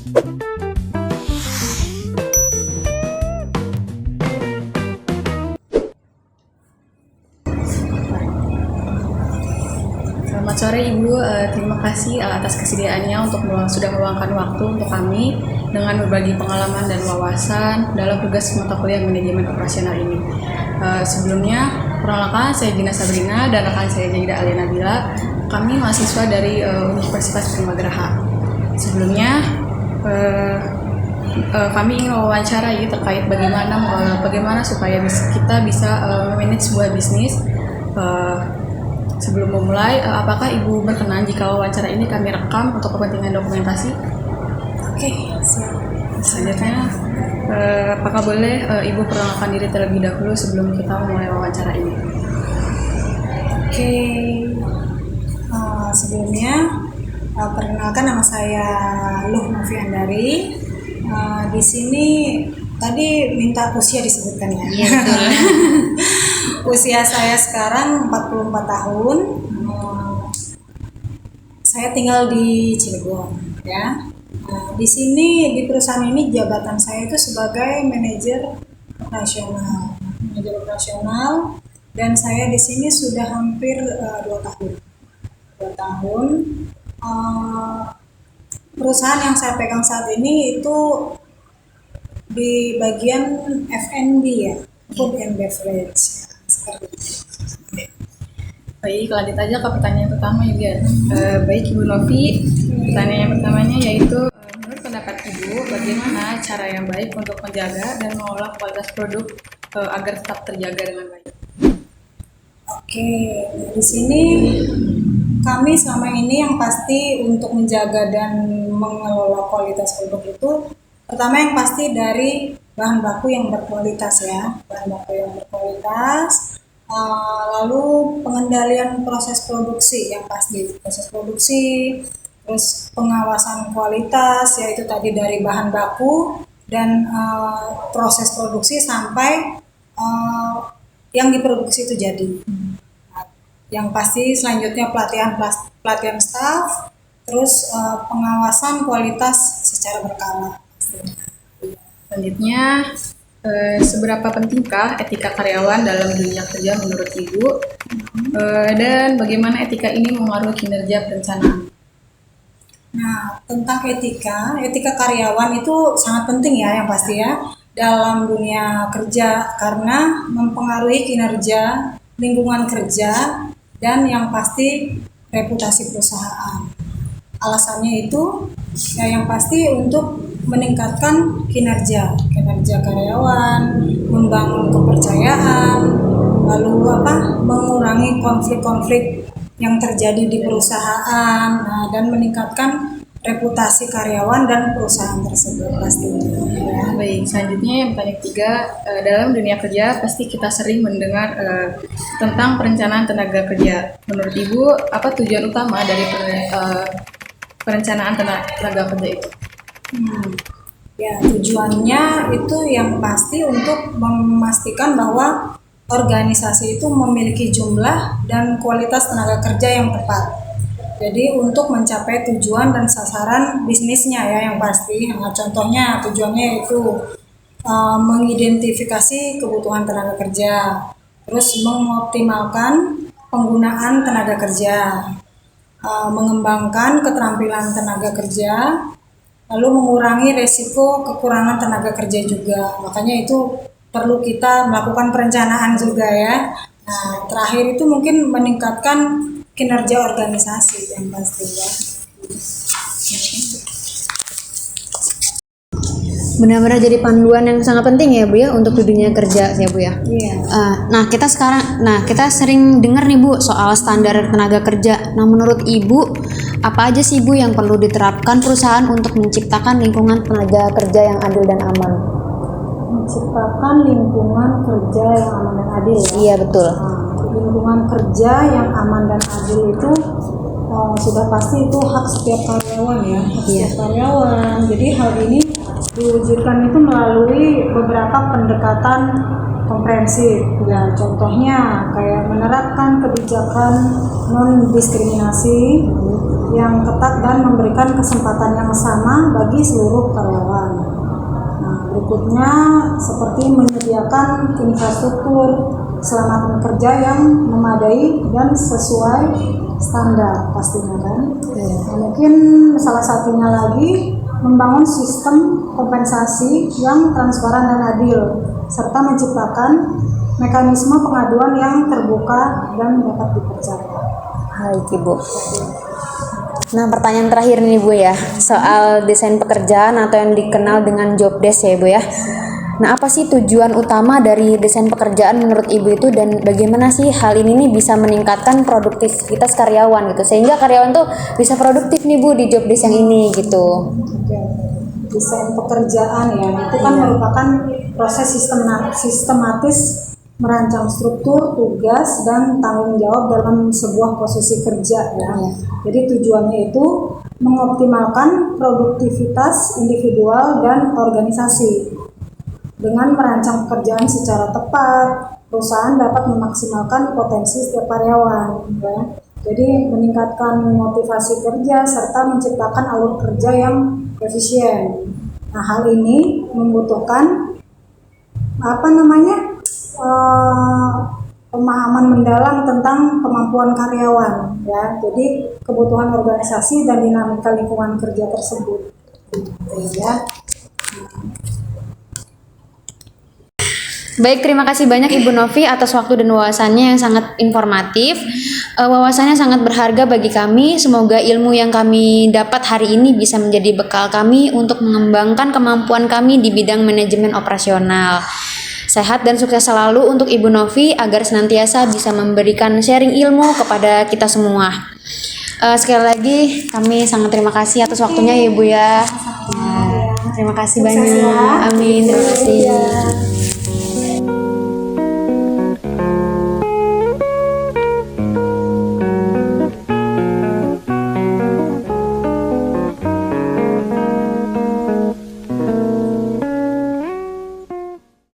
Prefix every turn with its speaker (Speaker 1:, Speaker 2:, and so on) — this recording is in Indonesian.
Speaker 1: Selamat sore Ibu, terima kasih atas kesediaannya sudah meluangkan waktu untuk kami dengan berbagi pengalaman dan wawasan dalam tugas mata kuliah manajemen operasional ini. Sebelumnya, perkenalkan saya Gina Sabrina dan rekan saya Jaida Alia Nabila. Kami mahasiswa dari Universitas Primageraha. Sebelumnya, kami ingin mewawancarai terkait bagaimana supaya kita bisa memanage sebuah bisnis. Sebelum memulai, apakah Ibu berkenan jika wawancara ini kami rekam untuk kepentingan dokumentasi?
Speaker 2: Oke, siap.
Speaker 1: Selanjutnya, apakah boleh Ibu perkenalkan diri terlebih dahulu sebelum kita memulai wawancara ini?
Speaker 2: Oke, sebelumnya perkenalkan nama saya Luh Noviandari. Di sini tadi minta usia disebutkan ya.
Speaker 1: Iya, betul.
Speaker 2: Usia saya sekarang 44 tahun. Saya tinggal di Cilegon ya. Di sini di perusahaan ini jabatan saya itu sebagai manajer operasional. Dan saya di sini sudah hampir 2 tahun. 2 tahun. Perusahaan yang saya pegang saat ini itu di bagian F&B ya, food and beverage.
Speaker 1: Baik, lanjut aja ke pertanyaan pertama ya. Baik Ibu Novi, pertanyaan yang pertamanya yaitu menurut pendapat Ibu, bagaimana cara yang baik untuk menjaga dan mengolah kualitas produk agar tetap terjaga dengan baik?
Speaker 2: Oke, di sini kami selama ini yang pasti untuk menjaga dan mengelola kualitas produk itu pertama yang pasti dari bahan baku yang berkualitas ya, lalu pengendalian proses produksi yang pasti, terus pengawasan kualitas yaitu tadi dari bahan baku dan proses produksi sampai yang diproduksi itu jadi. Yang pasti selanjutnya pelatihan staff, terus pengawasan kualitas secara berkala.
Speaker 1: Selanjutnya, seberapa pentingkah etika karyawan dalam dunia kerja menurut Ibu? Dan bagaimana etika ini mempengaruhi kinerja perencanaan?
Speaker 2: Nah, tentang etika karyawan itu sangat penting ya yang pasti ya dalam dunia kerja karena mempengaruhi kinerja, lingkungan kerja, dan yang pasti reputasi perusahaan. Alasannya itu ya yang pasti untuk meningkatkan kinerja karyawan, membangun kepercayaan, lalu mengurangi konflik-konflik yang terjadi di perusahaan, dan meningkatkan reputasi karyawan dan perusahaan tersebut pastinya. Ya.
Speaker 1: Baik, selanjutnya yang pertanyaan ketiga, dalam dunia kerja pasti kita sering mendengar tentang perencanaan tenaga kerja. Menurut Ibu, apa tujuan utama dari perencanaan tenaga kerja itu?
Speaker 2: Ya, tujuannya itu yang pasti untuk memastikan bahwa organisasi itu memiliki jumlah dan kualitas tenaga kerja yang tepat. Jadi untuk mencapai tujuan dan sasaran bisnisnya ya yang pasti. Nah, contohnya tujuannya itu mengidentifikasi kebutuhan tenaga kerja, terus mengoptimalkan penggunaan tenaga kerja, mengembangkan keterampilan tenaga kerja, lalu mengurangi resiko kekurangan tenaga kerja juga. Makanya itu perlu kita melakukan perencanaan juga ya. Nah, terakhir itu mungkin meningkatkan kinerja organisasi yang pasti ya.
Speaker 3: Benar-benar jadi panduan yang sangat penting ya Bu ya untuk di dunia kerja ya Bu ya.
Speaker 2: Iya.
Speaker 3: Kita sering dengar nih Bu soal standar tenaga kerja. Nah menurut Ibu apa aja sih Bu yang perlu diterapkan perusahaan untuk menciptakan lingkungan tenaga kerja yang adil dan aman?
Speaker 2: Menciptakan lingkungan kerja yang aman dan adil ya.
Speaker 3: Iya betul.
Speaker 2: Lingkungan kerja yang aman dan adil itu sudah pasti itu hak setiap karyawan ya. Setiap karyawan. Jadi hal ini diwujudkan itu melalui beberapa pendekatan komprehensif. Ya, contohnya kayak menerapkan kebijakan non diskriminasi, yang ketat dan memberikan kesempatan yang sama bagi seluruh karyawan. Nah, berikutnya seperti menyediakan infrastruktur keselamatan kerja yang memadai dan sesuai standar pastinya kan. Nah, mungkin salah satunya lagi membangun sistem kompensasi yang transparan dan adil serta menciptakan mekanisme pengaduan yang terbuka dan dapat dipercaya.
Speaker 3: Baik Ibu. Nah, pertanyaan terakhir nih Bu ya, soal desain pekerjaan atau yang dikenal dengan job desk ya Bu ya. Nah, apa sih tujuan utama dari desain pekerjaan menurut Ibu itu, dan bagaimana sih hal ini nih bisa meningkatkan produktivitas karyawan gitu, sehingga karyawan tuh bisa produktif nih Bu di job desk yang ini gitu.
Speaker 2: Oke. Desain pekerjaan ya, itu kan merupakan proses sistematis merancang struktur, tugas, dan tanggung jawab dalam sebuah posisi kerja ya. Jadi tujuannya itu mengoptimalkan produktivitas individual dan organisasi. Dengan merancang pekerjaan secara tepat, perusahaan dapat memaksimalkan potensi setiap karyawan ya. Jadi meningkatkan motivasi kerja serta menciptakan alur kerja yang efisien. Nah, hal ini membutuhkan pemahaman mendalam tentang kemampuan karyawan ya. Jadi kebutuhan organisasi dan dinamika lingkungan kerja tersebut. Ya.
Speaker 3: Baik, terima kasih banyak Ibu Novi atas waktu dan wawasannya yang sangat informatif. Wawasannya sangat berharga bagi kami. Semoga ilmu yang kami dapat hari ini bisa menjadi bekal kami untuk mengembangkan kemampuan kami di bidang manajemen operasional. Sehat dan sukses selalu untuk Ibu Novi agar senantiasa bisa memberikan sharing ilmu kepada kita semua. Sekali lagi kami sangat terima kasih atas waktunya ya Ibu ya. Terima kasih banyak. Amin. Terima kasih.